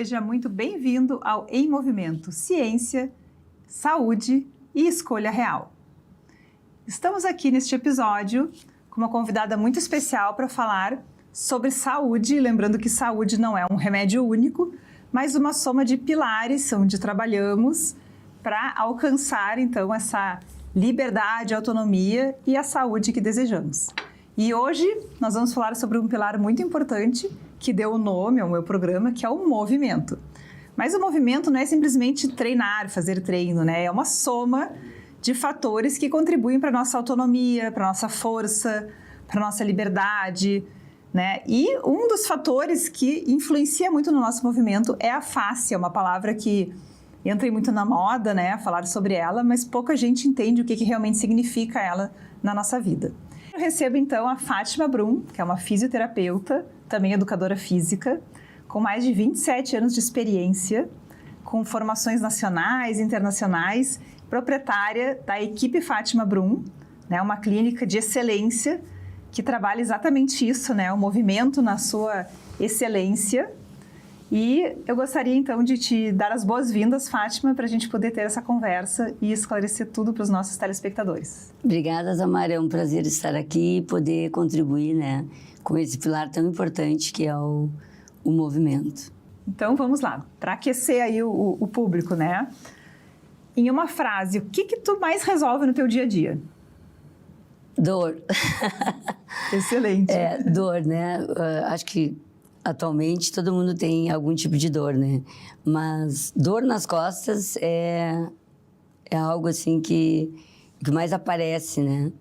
Seja muito bem-vindo ao Em Movimento, Ciência, Saúde e Escolha Real. Estamos aqui neste episódio com uma convidada muito especial para falar sobre saúde, lembrando que saúde não é um remédio único, mas uma soma de pilares onde trabalhamos para alcançar, então, essa liberdade, autonomia e a saúde que desejamos. E hoje nós vamos falar sobre um pilar muito importante que deu o nome ao meu programa, que é o movimento. Mas o movimento não é simplesmente treinar, fazer treino, né? É uma soma de fatores que contribuem para a nossa autonomia, para a nossa força, para a nossa liberdade, né? E um dos fatores que influencia muito no nosso movimento é a fáscia, uma palavra que entra muito na moda, né? Falar sobre ela, mas pouca gente entende o que realmente significa ela na nossa vida. Eu recebo então a Fátima Brum, que é uma fisioterapeuta, também educadora física, com mais de 27 anos de experiência, com formações nacionais e internacionais, proprietária da equipe Fátima Brum, né, uma clínica de excelência que trabalha exatamente isso, né, o movimento na sua excelência. E eu gostaria então de te dar as boas-vindas, Fátima, para a gente poder ter essa conversa e esclarecer tudo para os nossos telespectadores. Obrigada, Tamara, é um prazer estar aqui e poder contribuir, né, com esse pilar tão importante que é o movimento. Então vamos lá, para aquecer aí o público, né? Em uma frase, o que tu mais resolve no teu dia a dia? Dor. Excelente. Dor, né? Acho que atualmente todo mundo tem algum tipo de dor, né? Mas dor nas costas é algo assim que mais aparece, né?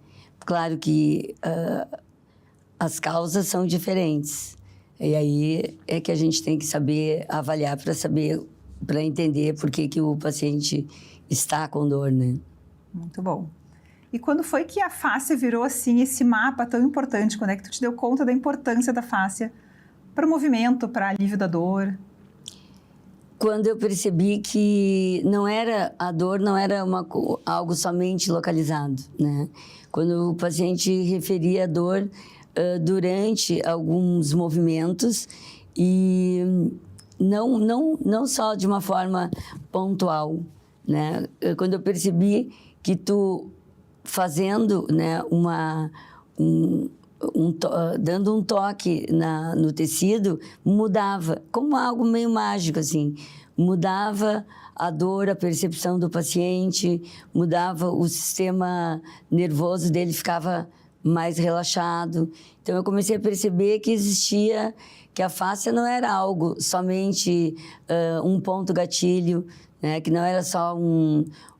Claro que as causas são diferentes. E aí é que a gente tem que saber avaliar para entender por que o paciente está com dor, né? Muito bom. E quando foi que a fáscia virou assim esse mapa tão importante? Quando é que tu te deu conta da importância da fáscia para o movimento, para alívio da dor? Quando eu percebi que a dor não era algo somente localizado, né? Quando o paciente referia a dor durante alguns movimentos e não só de uma forma pontual, né? Quando eu percebi que tu fazendo, né, dando um toque no tecido, mudava, como algo meio mágico, assim. Mudava a dor, a percepção do paciente, mudava o sistema nervoso dele, ficava mais relaxado. Então, eu comecei a perceber que a fáscia não era algo somente um ponto gatilho, né? Que não era só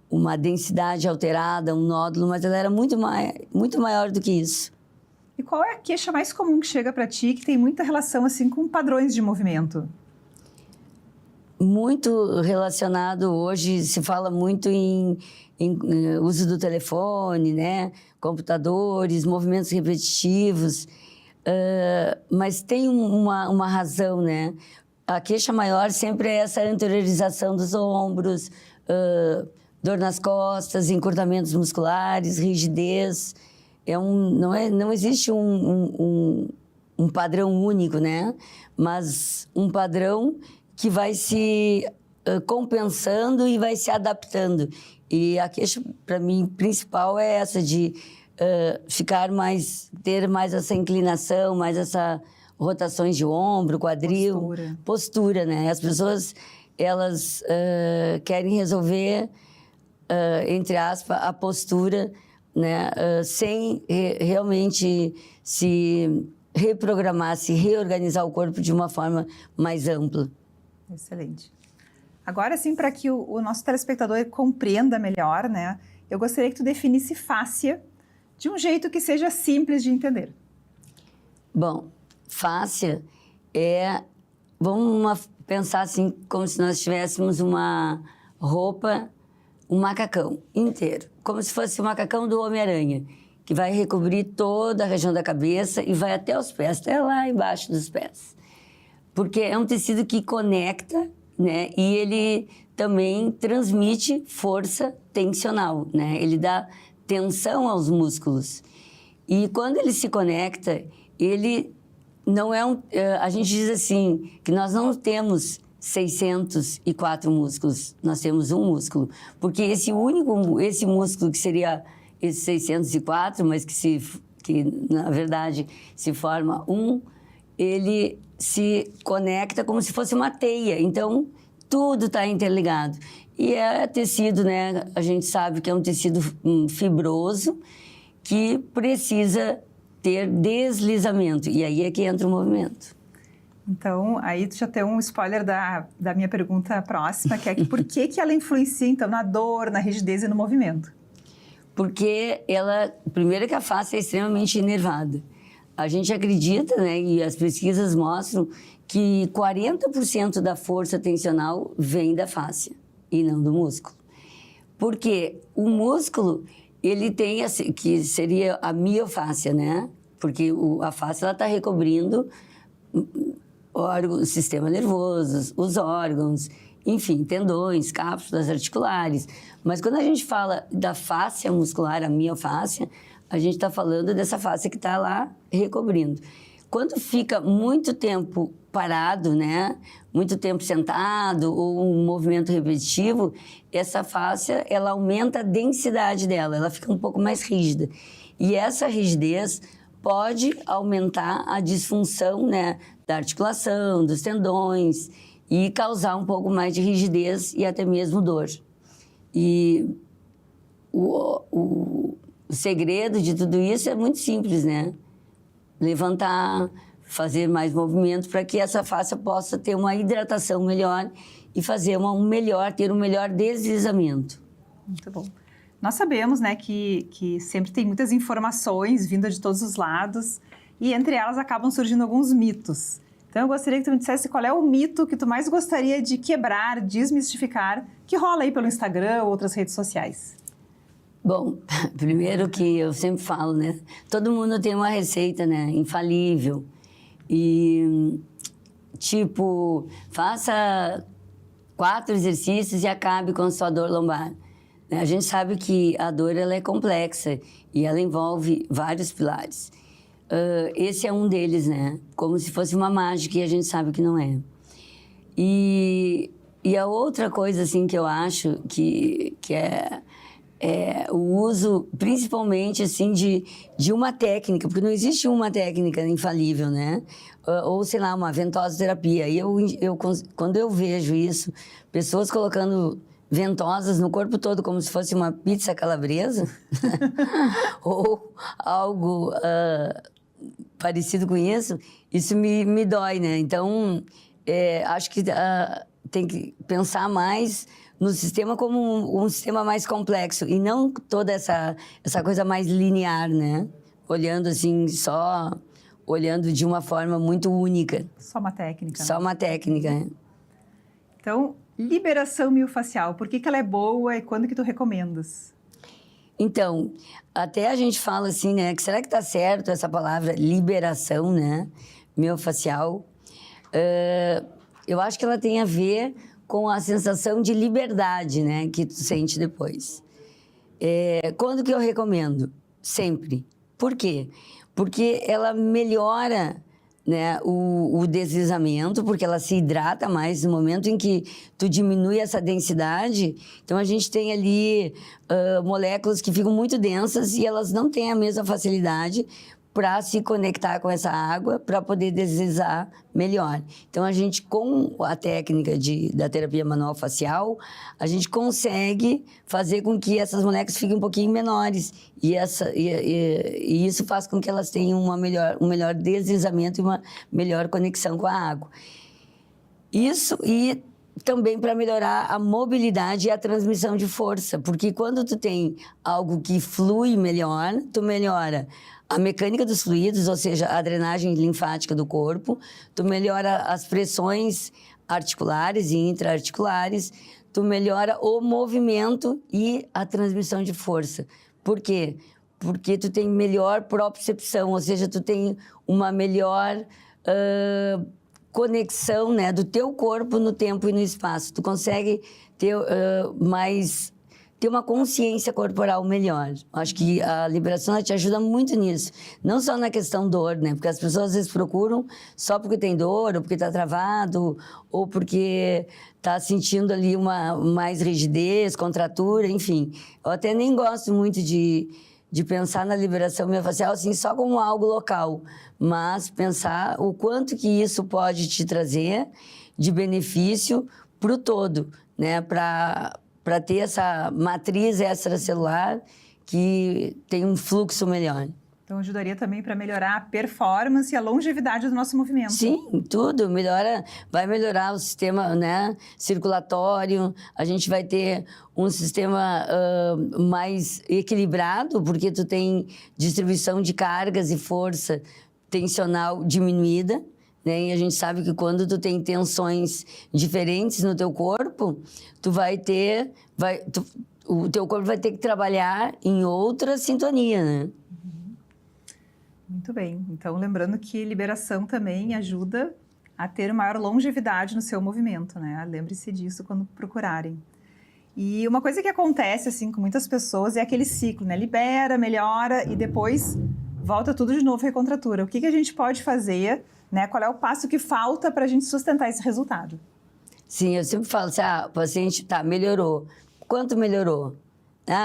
uma densidade alterada, um nódulo, mas ela era muito maior do que isso. E qual é a queixa mais comum que chega para ti, que tem muita relação assim com padrões de movimento? Muito relacionado hoje, se fala muito em uso do telefone, né? Computadores, movimentos repetitivos, mas tem uma razão, né? A queixa maior sempre é essa anteriorização dos ombros, dor nas costas, encurtamentos musculares, rigidez. Não existe um padrão único, né? Mas um padrão que vai se compensando e vai se adaptando. E a queixa, para mim, principal é essa de ter mais essa inclinação, mais essa rotações de ombro, quadril, postura, né? As pessoas, elas querem resolver, entre aspas, a postura, né? Sem realmente se reprogramar, se reorganizar o corpo de uma forma mais ampla. Excelente. Agora, sim, para que o nosso telespectador compreenda melhor, né? Eu gostaria que tu definisse fáscia de um jeito que seja simples de entender. Bom, fáscia vamos pensar assim, como se nós tivéssemos uma roupa, um macacão inteiro, como se fosse o macacão do Homem-Aranha, que vai recobrir toda a região da cabeça e vai até os pés, até lá embaixo dos pés. Porque é um tecido que conecta, né? E ele também transmite força tensional, né? Ele dá tensão aos músculos. E quando ele se conecta, ele não é a gente diz assim, que nós não temos 604 músculos. Nós temos um músculo. Porque esse músculo que seria esse 604, mas que na verdade se forma ele se conecta como se fosse uma teia. Então, tudo está interligado. E é tecido, né? A gente sabe que é um tecido fibroso que precisa ter deslizamento. E aí é que entra o movimento. Então, aí tu já tem um spoiler da minha pergunta próxima, que é que por que ela influencia, então, na dor, na rigidez e no movimento? Porque primeiro que a face é extremamente inervada. A gente acredita, né, e as pesquisas mostram que 40% da força tensional vem da fáscia e não do músculo. Porque o músculo, ele tem, que seria a miofáscia, né? Porque a face está recobrindo o sistema nervoso, os órgãos, enfim, tendões, cápsulas articulares. Mas quando a gente fala da fáscia muscular, a miofáscia, a gente está falando dessa fáscia que está lá recobrindo. Quando fica muito tempo parado, né? Muito tempo sentado ou um movimento repetitivo, essa fáscia, ela aumenta a densidade dela, ela fica um pouco mais rígida. E essa rigidez pode aumentar a disfunção, né, da articulação, dos tendões e causar um pouco mais de rigidez e até mesmo dor. E o segredo de tudo isso é muito simples, né? Levantar, fazer mais movimento para que essa face possa ter uma hidratação melhor e fazer ter um melhor deslizamento. Muito bom. Nós sabemos, né, que sempre tem muitas informações vindas de todos os lados e entre elas acabam surgindo alguns mitos. Então eu gostaria que tu me dissesse qual é o mito que tu mais gostaria de quebrar, desmistificar, que rola aí pelo Instagram ou outras redes sociais. Bom, primeiro que eu sempre falo, né? Todo mundo tem uma receita, né? Infalível. E, tipo, faça 4 exercícios e acabe com a sua dor lombar. A gente sabe que a dor ela é complexa e ela envolve vários pilares. Esse é um deles, né? Como se fosse uma mágica e a gente sabe que não é. E a outra coisa, assim, que eu acho que é o uso, principalmente, assim, de uma técnica, porque não existe uma técnica infalível, né? Ou, sei lá, uma ventosoterapia. E quando eu vejo isso, pessoas colocando ventosas no corpo todo, como se fosse uma pizza calabresa, ou algo parecido com isso me dói, né? Então, acho que tem que pensar mais no sistema como um sistema mais complexo e não toda essa coisa mais linear, né? Olhando assim, olhando de uma forma muito única. Só uma técnica. Só uma técnica, né? Então, liberação miofascial, por que ela é boa e quando que tu recomendas? Então, até a gente fala assim, né? Que será que tá certo essa palavra liberação, né? Miofascial. Eu acho que ela tem a ver com a sensação de liberdade, né, que tu sente depois. Quando que eu recomendo? Sempre. Por quê? Porque ela melhora, né, o deslizamento, porque ela se hidrata mais no momento em que tu diminui essa densidade. Então, a gente tem ali moléculas que ficam muito densas e elas não têm a mesma facilidade para se conectar com essa água, para poder deslizar melhor. Então, a gente, com a técnica da terapia manual facial, a gente consegue fazer com que essas moléculas fiquem um pouquinho menores. E isso faz com que elas tenham um melhor deslizamento e uma melhor conexão com a água. Isso e também para melhorar a mobilidade e a transmissão de força, porque quando tu tem algo que flui melhor, tu melhora a mecânica dos fluidos, ou seja, a drenagem linfática do corpo, tu melhora as pressões articulares e intraarticulares, tu melhora o movimento e a transmissão de força. Por quê? Porque tu tem melhor propriocepção, ou seja, tu tem uma melhor conexão, né, do teu corpo no tempo e no espaço. Tu consegue ter ter uma consciência corporal melhor. Acho que a liberação ela te ajuda muito nisso. Não só na questão dor, né? Porque as pessoas às vezes procuram só porque tem dor, ou porque está travado, ou porque está sentindo ali uma mais rigidez, contratura, enfim. Eu até nem gosto muito de pensar na liberação miofascial assim, só como algo local, mas pensar o quanto que isso pode te trazer de benefício para o todo, né? Para ter essa matriz extracelular que tem um fluxo melhor. Então, ajudaria também para melhorar a performance e a longevidade do nosso movimento. Sim, tudo melhora, vai melhorar o sistema, né, circulatório, a gente vai ter um sistema mais equilibrado, porque tu tem distribuição de cargas e força tensional diminuída, né? E a gente sabe que quando tu tem tensões diferentes no teu corpo, tu vai ter, o teu corpo vai ter que trabalhar em outra sintonia, né? Muito bem. Então, lembrando que liberação também ajuda a ter maior longevidade no seu movimento, né? Lembre-se disso quando procurarem. E uma coisa que acontece, assim, com muitas pessoas é aquele ciclo, né? Libera, melhora e depois volta tudo de novo à recontratura. O que a gente pode fazer, né? Qual é o passo que falta para a gente sustentar esse resultado? Sim, eu sempre falo assim, o paciente, melhorou. Quanto melhorou?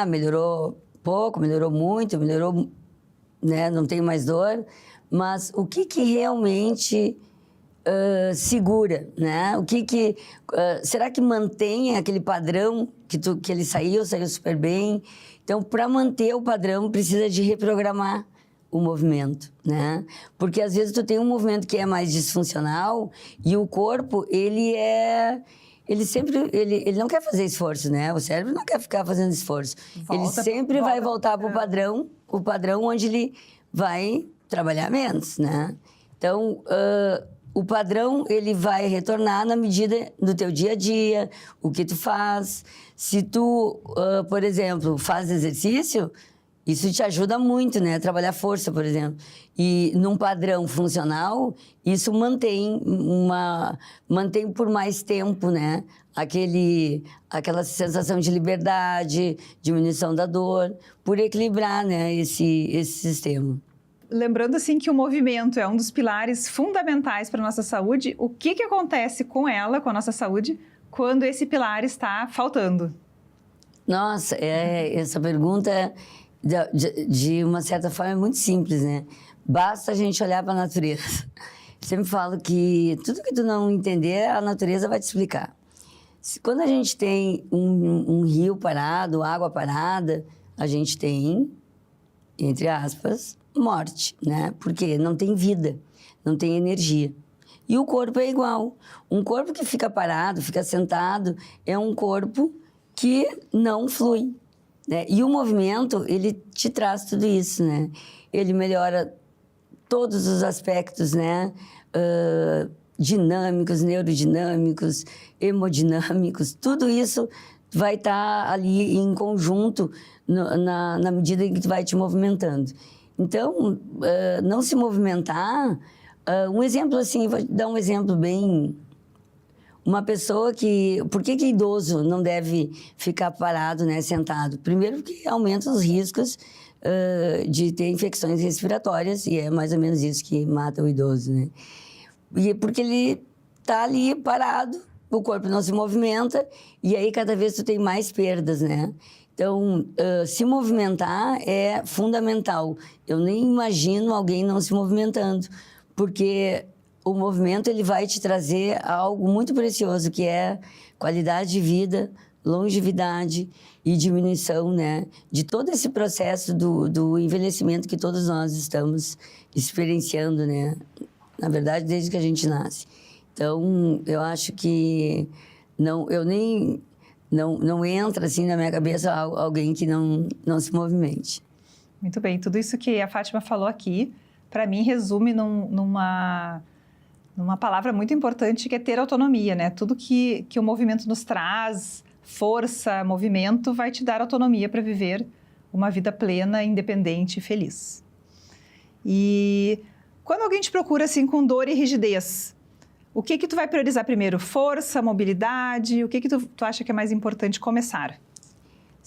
Melhorou pouco, melhorou muito, melhorou, né? Não tem mais dor. Mas o que realmente segura, né? Será que mantém aquele padrão que ele saiu super bem? Então, para manter o padrão, precisa de reprogramar o movimento, né? Porque às vezes tu tem um movimento que é mais disfuncional e o corpo, ele não quer fazer esforço, né? O cérebro não quer ficar fazendo esforço. Ele sempre vai voltar para o padrão onde ele vai trabalhar menos, né? Então, o padrão, ele vai retornar na medida do teu dia a dia, o que tu faz. Se tu, por exemplo, faz exercício, isso te ajuda muito, né? A trabalhar força, por exemplo. E num padrão funcional, isso mantém por mais tempo, né? Aquela sensação de liberdade, diminuição da dor, por equilibrar, né? Esse sistema. Lembrando, assim, que o movimento é um dos pilares fundamentais para a nossa saúde. O que acontece com ela, com a nossa saúde, quando esse pilar está faltando? Nossa, essa pergunta... De uma certa forma, é muito simples, né? Basta a gente olhar para a natureza. Sempre falo que tudo que tu não entender, a natureza vai te explicar. Quando a gente tem um rio parado, água parada, a gente tem, entre aspas, morte, né? Porque não tem vida, não tem energia. E o corpo é igual. Um corpo que fica parado, fica sentado, é um corpo que não flui. Né? E o movimento, ele te traz tudo isso, né? Ele melhora todos os aspectos, né? Dinâmicos, neurodinâmicos, hemodinâmicos, tudo isso vai estar ali em conjunto na medida em que tu vai te movimentando. Então, não se movimentar... um exemplo assim, vou dar um exemplo bem... Uma pessoa que... Por que idoso não deve ficar parado, né, sentado? Primeiro, porque aumenta os riscos de ter infecções respiratórias, e é mais ou menos isso que mata o idoso, né? E porque ele está ali parado, o corpo não se movimenta, e aí cada vez tu tem mais perdas, né? Então, se movimentar é fundamental. Eu nem imagino alguém não se movimentando, porque... O movimento, ele vai te trazer algo muito precioso, que é qualidade de vida, longevidade e diminuição, né? De todo esse processo do envelhecimento que todos nós estamos experienciando, né? Na verdade, desde que a gente nasce. Então, eu acho que não entra assim na minha cabeça alguém que não se movimente. Muito bem. Tudo isso que a Fátima falou aqui, para mim, resume numa palavra muito importante, que é ter autonomia, né? Tudo que o movimento nos traz, força, movimento, vai te dar autonomia para viver uma vida plena, independente e feliz. E quando alguém te procura assim com dor e rigidez, o que tu vai priorizar primeiro? Força, mobilidade? O que tu acha que é mais importante começar?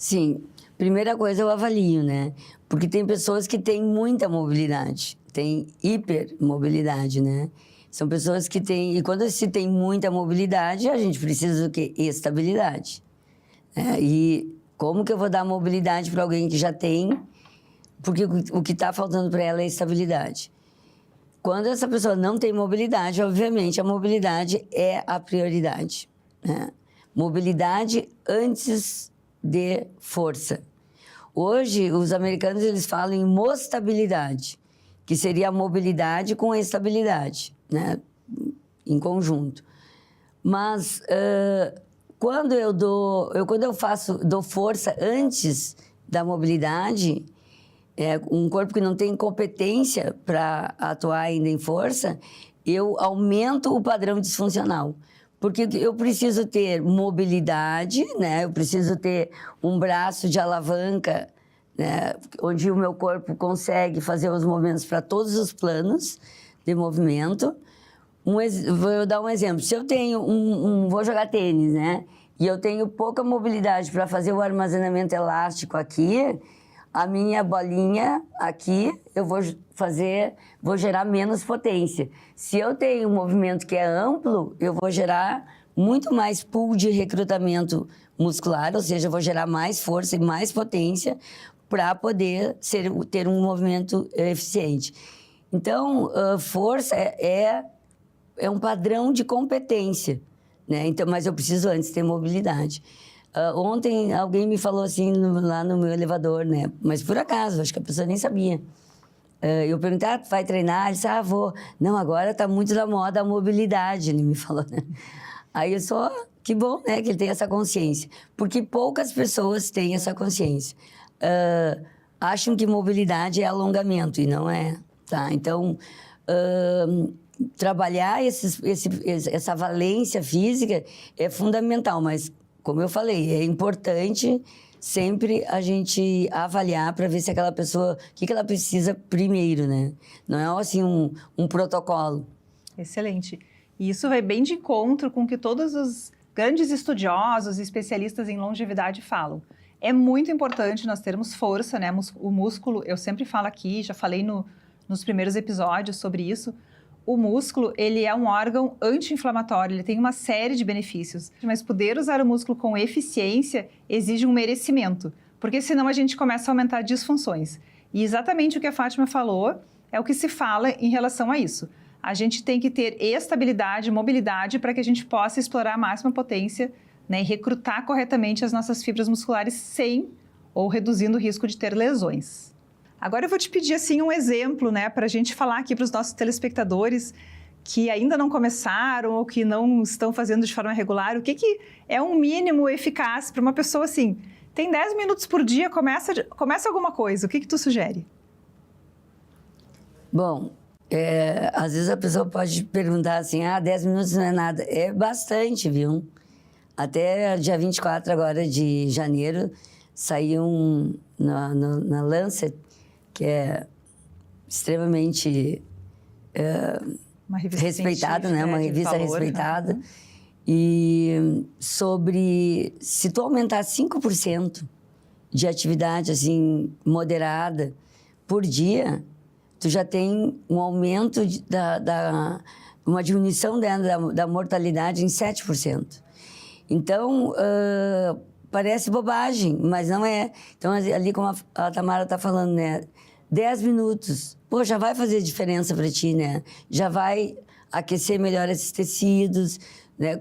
Sim, primeira coisa eu avalio, né? Porque tem pessoas que têm muita mobilidade, tem hipermobilidade, né? São pessoas que têm... E quando se tem muita mobilidade, a gente precisa do quê? Estabilidade. E como que eu vou dar mobilidade para alguém que já tem? Porque o que está faltando para ela é estabilidade. Quando essa pessoa não tem mobilidade, obviamente, a mobilidade é a prioridade, né? Mobilidade antes de força. Hoje, os americanos, eles falam em mostabilidade, que seria a mobilidade com a estabilidade, né? Em conjunto. Mas quando eu dou força antes da mobilidade, um corpo que não tem competência para atuar ainda em força, eu aumento o padrão disfuncional. Porque eu preciso ter mobilidade, né? Eu preciso ter um braço de alavanca, né? Onde o meu corpo consegue fazer os movimentos para todos os planos de movimento. Vou dar um exemplo. Se eu tenho vou jogar tênis, né? E eu tenho pouca mobilidade para fazer o armazenamento elástico aqui, a minha bolinha aqui, eu vou gerar menos potência. Se eu tenho um movimento que é amplo, eu vou gerar muito mais pool de recrutamento muscular, ou seja, eu vou gerar mais força e mais potência para poder ter um movimento eficiente. Então, força é um padrão de competência, né? Então, mas eu preciso antes ter mobilidade. Ontem alguém me falou assim lá no meu elevador, né? Mas por acaso, acho que a pessoa nem sabia. Eu perguntei, tu vai treinar? Ele disse, vou. Não, agora tá muito da moda a mobilidade, ele me falou, né? Aí eu só, que bom, né, que ele tem essa consciência. Porque poucas pessoas têm essa consciência. Acham que mobilidade é alongamento, e não é, tá? Então, trabalhar essa valência física é fundamental, mas como eu falei, é importante sempre a gente avaliar para ver se aquela pessoa, o que ela precisa primeiro, né? Não é assim um protocolo. Excelente. E isso vai bem de encontro com o que todos os grandes estudiosos e especialistas em longevidade falam. É muito importante nós termos força, né? O músculo, eu sempre falo aqui, já falei nos primeiros episódios sobre isso. O músculo, ele é um órgão anti-inflamatório, ele tem uma série de benefícios. Mas poder usar o músculo com eficiência exige um merecimento, porque senão a gente começa a aumentar disfunções. E exatamente o que a Fátima falou é o que se fala em relação a isso. A gente tem que ter estabilidade, mobilidade, para que a gente possa explorar a máxima potência, né, e recrutar corretamente as nossas fibras musculares sem ou reduzindo o risco de ter lesões. Agora eu vou te pedir assim um exemplo, né, para a gente falar aqui para os nossos telespectadores que ainda não começaram ou que não estão fazendo de forma regular, o que é um mínimo eficaz para uma pessoa assim, tem 10 minutos por dia, começa alguma coisa, o que tu sugere? Bom, às vezes a pessoa pode perguntar assim, 10 minutos não é nada, é bastante, viu? Até dia 24 agora de janeiro, saiu na Lancet, que é extremamente respeitada, né? Uma revista respeitada. E sobre se tu aumentar 5% de atividade assim moderada por dia, tu já tem um aumento uma diminuição da mortalidade em 7%. Então, parece bobagem, mas não é. Então, ali como a Tamara está falando, né? 10 minutos, pô, já vai fazer diferença para ti, né? Já vai aquecer melhor esses tecidos, né?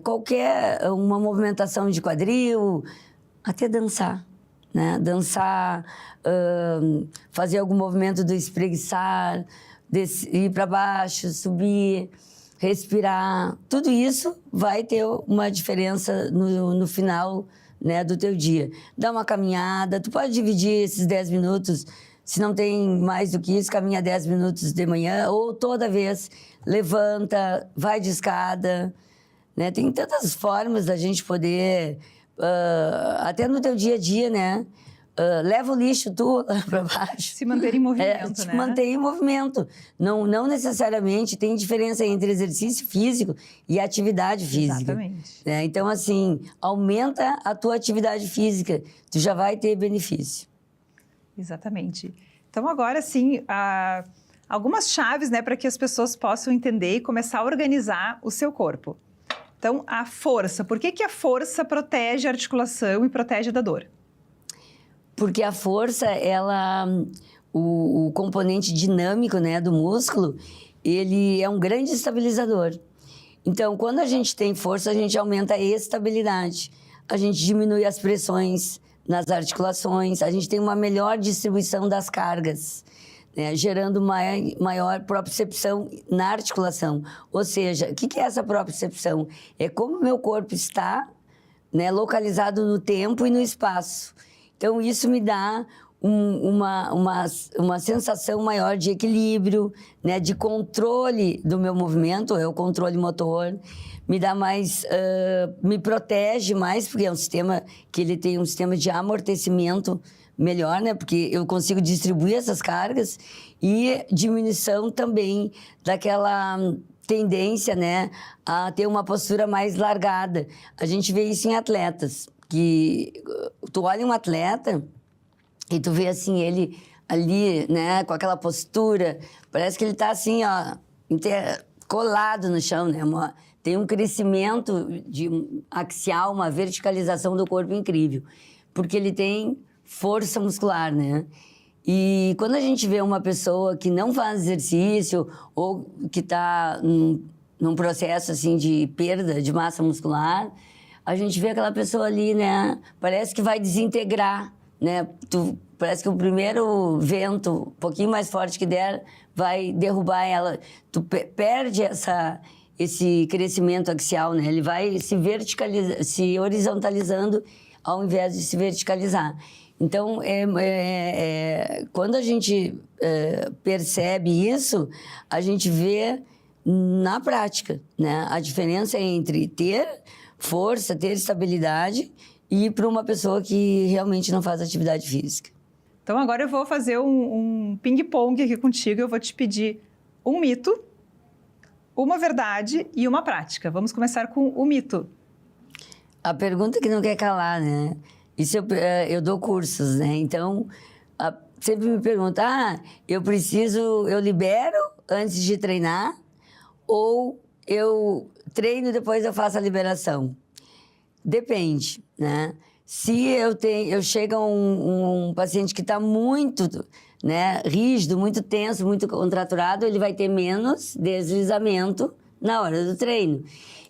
Uma movimentação de quadril, até dançar, né? Dançar, fazer algum movimento do espreguiçar, ir para baixo, subir, respirar. Tudo isso vai ter uma diferença no final, né, do teu dia. Dá uma caminhada, tu pode dividir esses 10 minutos, se não tem mais do que isso, caminha 10 minutos de manhã, ou toda vez levanta, vai de escada, né? Tem tantas formas da gente poder, até no teu dia a dia, né? leva o lixo tu lá para baixo. Se manter em movimento, Se né? manter em movimento. Não necessariamente tem diferença entre exercício físico e atividade física. Exatamente. Então, assim, aumenta a tua atividade física, tu já vai ter benefício. Exatamente. Então, agora sim, algumas chaves, né, para que as pessoas possam entender e começar a organizar o seu corpo. Então, a força. Por que a força protege a articulação e protege da dor? Porque a força, o componente dinâmico, né, do músculo, ele é um grande estabilizador. Então, quando a gente tem força, a gente aumenta a estabilidade, a gente diminui as pressões nas articulações, a gente tem uma melhor distribuição das cargas, né, gerando maior propriocepção na articulação. Ou seja, o que é essa propriocepção? É como o meu corpo está, né, localizado no tempo e no espaço. Então, isso me dá uma sensação maior de equilíbrio, né, de controle do meu movimento, é o controle motor, me dá mais, me protege mais, porque é um sistema que ele tem um sistema de amortecimento melhor, né, porque eu consigo distribuir essas cargas e diminuição também daquela tendência, né, a ter uma postura mais largada. A gente vê isso em atletas, que tu olha um atleta e tu vê assim ele ali, né, com aquela postura, parece que ele tá assim, ó, colado no chão, né? Tem um crescimento axial, uma verticalização do corpo incrível, porque ele tem força muscular, né? E quando a gente vê uma pessoa que não faz exercício ou que está num processo assim de perda de massa muscular, a gente vê aquela pessoa ali, né? Parece que vai desintegrar, né? Parece que o primeiro vento, um pouquinho mais forte que der, vai derrubar ela. Tu perde esse crescimento axial, né? Ele vai se horizontalizando ao invés de se verticalizar. Então, quando a gente percebe isso, a gente vê na prática, né? A diferença entre ter força, ter estabilidade e para uma pessoa que realmente não faz atividade física. Então, agora eu vou fazer um ping-pong aqui contigo. Eu vou te pedir um mito, uma verdade e uma prática. Vamos começar com o mito. A pergunta que não quer calar, né? Isso eu dou cursos, né? Então, sempre me perguntam, eu libero antes de treinar ou eu treino e depois eu faço a liberação? Depende, né? Se eu chego a um paciente que está muito, né, rígido, muito tenso, muito contraturado, ele vai ter menos deslizamento na hora do treino.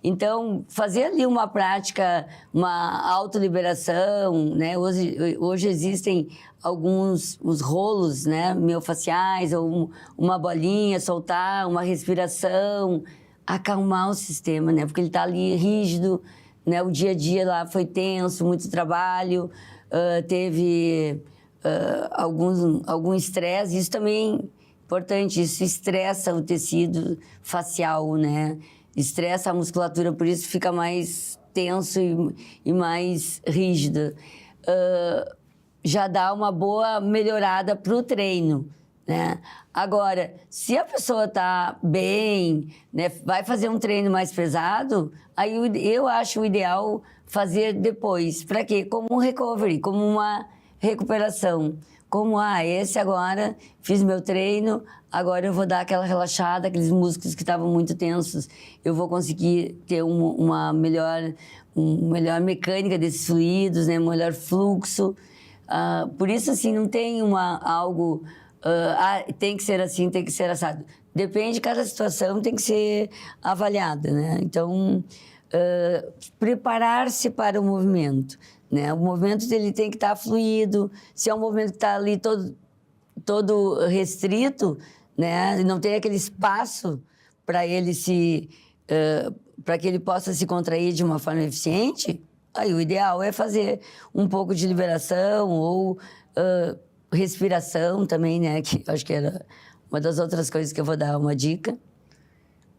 Então, fazer ali uma prática, uma autoliberação, né? Hoje existem os rolos, né, miofasciais, ou uma bolinha, soltar, uma respiração, acalmar o sistema, né? Porque ele está ali rígido, né? O dia a dia lá foi tenso, muito trabalho, teve algum estresse. Isso também é importante, isso estressa o tecido facial, né? Estressa a musculatura, por isso fica mais tenso e mais rígido. Já dá uma boa melhorada para o treino, né? Agora, se a pessoa está bem, né, vai fazer um treino mais pesado, aí eu acho o ideal fazer depois. Para quê? Como um recovery, como uma recuperação. Como, esse agora, fiz meu treino, agora eu vou dar aquela relaxada, aqueles músculos que estavam muito tensos, eu vou conseguir ter uma melhor mecânica desses fluidos, né, um melhor fluxo. Por isso, assim, não tem algo... tem que ser assim, tem que ser assado. Depende de cada situação, tem que ser avaliada, né? Então, preparar-se para o movimento, né? O movimento ele tem que estar fluido. Se é um movimento que está ali todo restrito, né? Não tem aquele espaço para ele para que ele possa se contrair de uma forma eficiente, aí o ideal é fazer um pouco de liberação ou respiração também, né? Que acho que era uma das outras coisas que eu vou dar uma dica.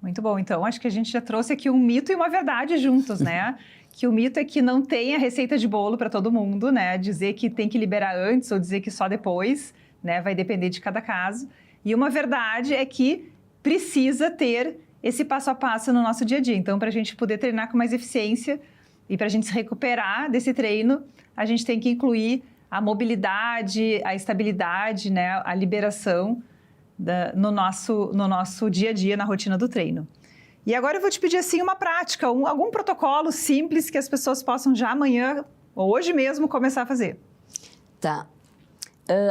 Muito bom. Então, acho que a gente já trouxe aqui um mito e uma verdade juntos, né? que o mito é que não tem a receita de bolo para todo mundo, né? Dizer que tem que liberar antes ou dizer que só depois, né? Vai depender de cada caso. E uma verdade é que precisa ter esse passo a passo no nosso dia a dia. Então, para a gente poder treinar com mais eficiência e para a gente se recuperar desse treino, a gente tem que incluir a mobilidade, a estabilidade, né? A liberação no nosso dia a dia, na rotina do treino. E agora eu vou te pedir assim uma prática, algum protocolo simples que as pessoas possam já amanhã ou hoje mesmo começar a fazer. Tá.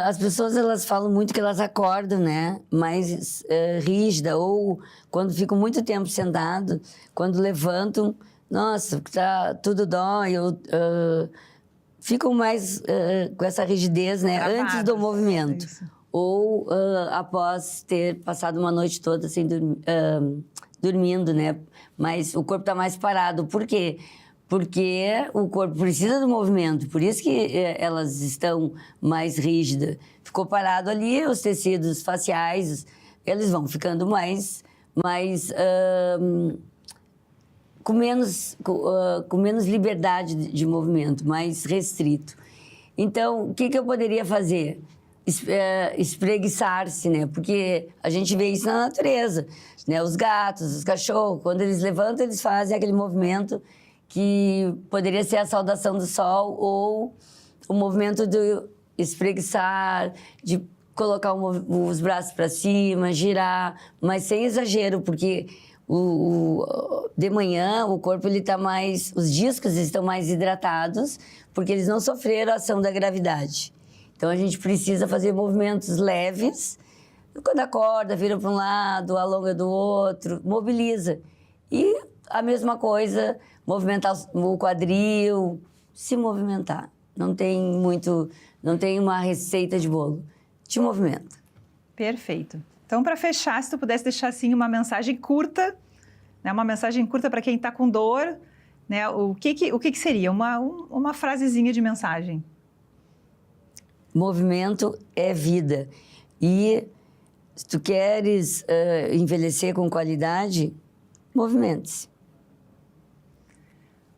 As pessoas, elas falam muito que elas acordam, né? Mais rígida, ou quando ficam muito tempo sentado, quando levantam, nossa, tá, tudo dói, ou ficam mais com essa rigidez, né? Travadas, antes do movimento. Isso. Ou após ter passado uma noite toda sem dormindo, né? Mas o corpo está mais parado. Por quê? Porque o corpo precisa do movimento, por isso que elas estão mais rígidas. Ficou parado ali, os tecidos faciais, eles vão ficando mais com menos liberdade de movimento, mais restrito. Então, o que eu poderia fazer? Espreguiçar-se, né? Porque a gente vê isso na natureza, né? Os gatos, os cachorros, quando eles levantam, eles fazem aquele movimento que poderia ser a saudação do sol ou o movimento do espreguiçar, de colocar os braços para cima, girar, mas sem exagero, porque de manhã o corpo ele tá mais, os discos estão mais hidratados, porque eles não sofreram a ação da gravidade. Então a gente precisa fazer movimentos leves. Quando acorda, vira para um lado, alonga do outro, mobiliza. E a mesma coisa, movimentar o quadril, se movimentar. Não tem uma receita de bolo. Te movimenta. Perfeito. Então, para fechar, se tu pudesse deixar assim uma mensagem curta, né, uma mensagem curta para quem está com dor, né, o que seria? Uma frasezinha de mensagem. Movimento é vida. E se tu queres envelhecer com qualidade, movimente-se.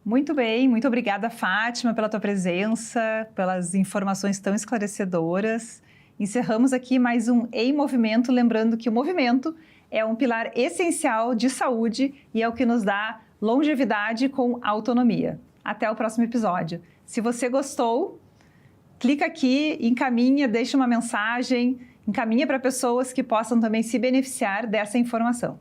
Muito bem, muito obrigada, Fátima, pela tua presença, pelas informações tão esclarecedoras. Encerramos aqui mais um Em Movimento, lembrando que o movimento é um pilar essencial de saúde e é o que nos dá longevidade com autonomia. Até o próximo episódio. Se você gostou, clica aqui, encaminha, deixa uma mensagem, encaminha para pessoas que possam também se beneficiar dessa informação.